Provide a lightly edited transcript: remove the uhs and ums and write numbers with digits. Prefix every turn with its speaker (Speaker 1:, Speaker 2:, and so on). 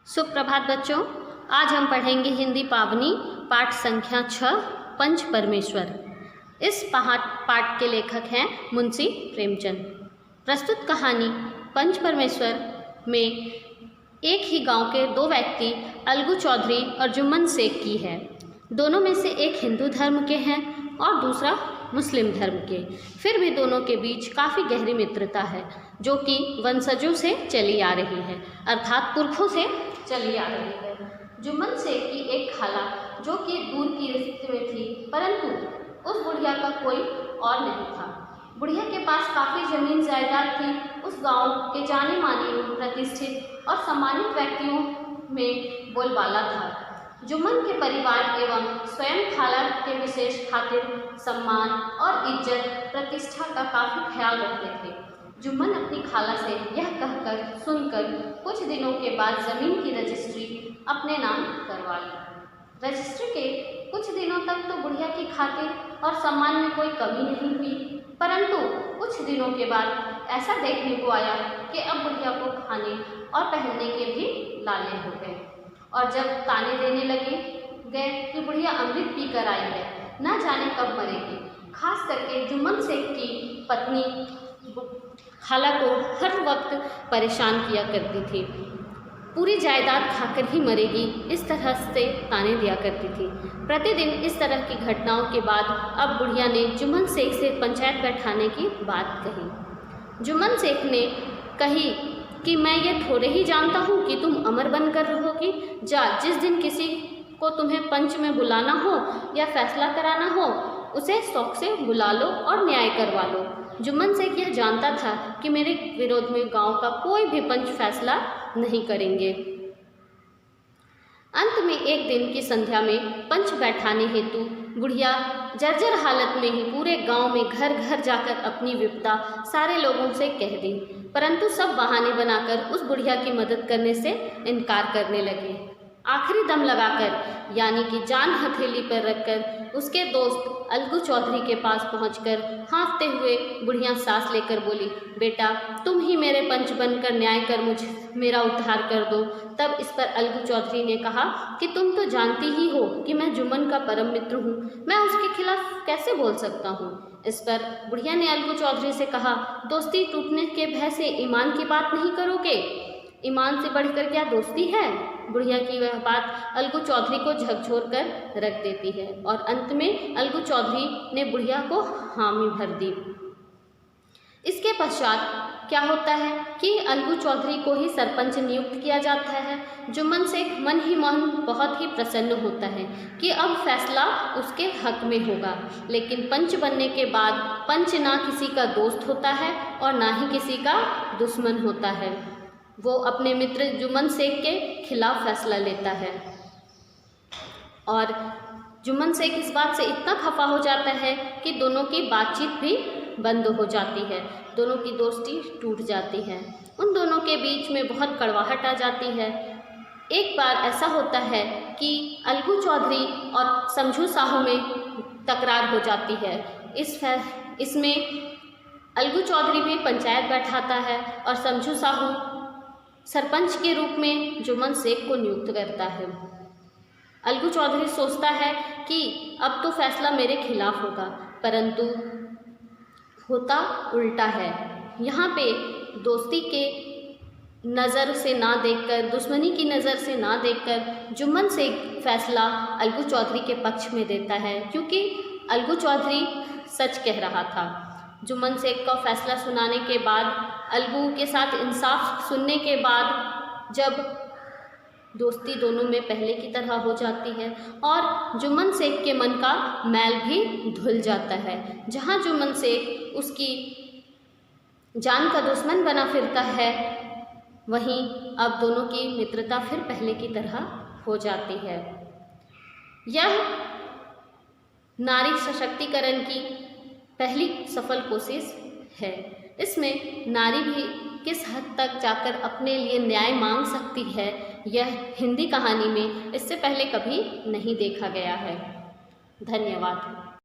Speaker 1: सुप्रभात बच्चों, आज हम पढ़ेंगे हिंदी पावनी पाठ संख्या 6 पंच परमेश्वर। इस पाठ के लेखक हैं मुंशी प्रेमचंद। प्रस्तुत कहानी पंच परमेश्वर में एक ही गांव के दो व्यक्ति अलगू चौधरी और जुम्मन शेख की है। दोनों में से एक हिंदू धर्म के हैं और दूसरा मुस्लिम धर्म के। फिर भी दोनों के बीच काफ़ी गहरी मित्रता है जो कि वंशजों से चली आ रही है, अर्थात पुरखों से चली आ रही है। जुम्मन शेख की एक खाला जो कि दूर की रिश्ते में थी, परंतु उस बुढ़िया का कोई और नहीं था। बुढ़िया के पास काफ़ी जमीन जायदाद थी। उस गांव के जाने माने प्रतिष्ठित और सम्मानित व्यक्तियों में बोलबाला था। जुम्मन के परिवार एवं स्वयं खाला के विशेष खातिर सम्मान और इज्जत प्रतिष्ठा का काफ़ी ख्याल रखते थे। जुम्मन अपनी खाला से यह कहकर सुनकर कुछ दिनों के बाद ज़मीन की रजिस्ट्री अपने नाम करवा ली। रजिस्ट्री के कुछ दिनों तक तो बुढ़िया की खातिर और सम्मान में कोई कमी नहीं हुई, परंतु कुछ दिनों के बाद ऐसा देखने को आया कि अब बुढ़िया को खाने और पहनने के भी लाले हो गए और जब ताने देने गए कि बुढ़िया अमृत पी कर आई है, ना जाने कब मरेगी। खास करके जुम्मन शेख की पत्नी खाला को हर वक्त परेशान किया करती थी। पूरी जायदाद खाकर ही मरेगी, इस तरह से ताने दिया करती थी। प्रतिदिन इस तरह की घटनाओं के बाद अब बुढ़िया ने जुम्मन शेख से पंचायत बैठाने की बात कही। जुम्मन शेख ने कही कि मैं ये थोड़े ही जानता हूँ कि तुम अमर बनकर रहोगी। जा, जिस दिन किसी को तुम्हें पंच में बुलाना हो या फैसला कराना हो, उसे शौक से बुला लो और न्याय करवा लो। जुम्मन शेख यह जानता था कि मेरे विरोध में गांव का कोई भी पंच फैसला नहीं करेंगे। अंत में एक दिन की संध्या में पंच बैठाने हेतु बुढ़िया जर्जर हालत में ही पूरे गांव में घर घर जाकर अपनी विपदा सारे लोगों से कह दी, परंतु सब बहाने बनाकर उस बुढ़िया की मदद करने से इनकार करने लगे। आखिरी दम लगाकर, यानी कि जान हथेली पर रखकर, उसके दोस्त अलगू चौधरी के पास पहुंचकर हाँफते हुए बुढ़िया सांस लेकर बोली, बेटा तुम ही मेरे पंच बनकर न्याय कर मेरा उद्धार कर दो। तब इस पर अलगू चौधरी ने कहा कि तुम तो जानती ही हो कि मैं जुम्मन का परम मित्र हूँ, मैं उसके खिलाफ कैसे बोल सकता हूँ। इस पर बुढ़िया ने अलगू चौधरी से कहा, दोस्ती टूटने के भय से ईमान की बात नहीं करोगे? ईमान से बढ़कर क्या दोस्ती है? बुढ़िया की वह बात अलगू चौधरी को झकझोर कर रख देती है और अंत में अलगू चौधरी ने बुढ़िया को हामी भर दी। इसके पश्चात क्या होता है कि अलगू चौधरी को ही सरपंच नियुक्त किया जाता है। जुम्मन शेख मन ही मन बहुत ही प्रसन्न होता है कि अब फैसला उसके हक में होगा, लेकिन पंच बनने के बाद पंच ना किसी का दोस्त होता है और ना ही किसी का दुश्मन होता है। वो अपने मित्र जुम्मन शेख के खिलाफ फैसला लेता है और जुम्मन शेख इस बात से इतना खफा हो जाता है कि दोनों की बातचीत भी बंद हो जाती है, दोनों की दोस्ती टूट जाती है। उन दोनों के बीच में बहुत कड़वाहट आ जाती है। एक बार ऐसा होता है कि अलगू चौधरी और समझू साहू में तकरार हो जाती है। इसमें अलगू चौधरी भी पंचायत बैठाता है और समझू साहू सरपंच के रूप में जुम्मन शेख को नियुक्त करता है। अलगू चौधरी सोचता है कि अब तो फैसला मेरे खिलाफ होगा, परंतु होता उल्टा है। यहाँ पे दोस्ती के नज़र से ना देखकर, दुश्मनी की नज़र से ना देखकर जुम्मन शेख फैसला अलगू चौधरी के पक्ष में देता है, क्योंकि अलगू चौधरी सच कह रहा था। जुम्मन शेख का फैसला सुनाने के बाद, अलगू के साथ इंसाफ सुनने के बाद, जब दोस्ती दोनों में पहले की तरह हो जाती है और जुम्मन शेख के मन का मैल भी धुल जाता है। जहाँ जुम्मन शेख उसकी जान का दुश्मन बना फिरता है, वहीं अब दोनों की मित्रता फिर पहले की तरह हो जाती है। यह नारी सशक्तिकरण की पहली सफल कोशिश है। इसमें नारी भी किस हद तक जाकर अपने लिए न्याय मांग सकती है, यह हिंदी कहानी में इससे पहले कभी नहीं देखा गया है। धन्यवाद।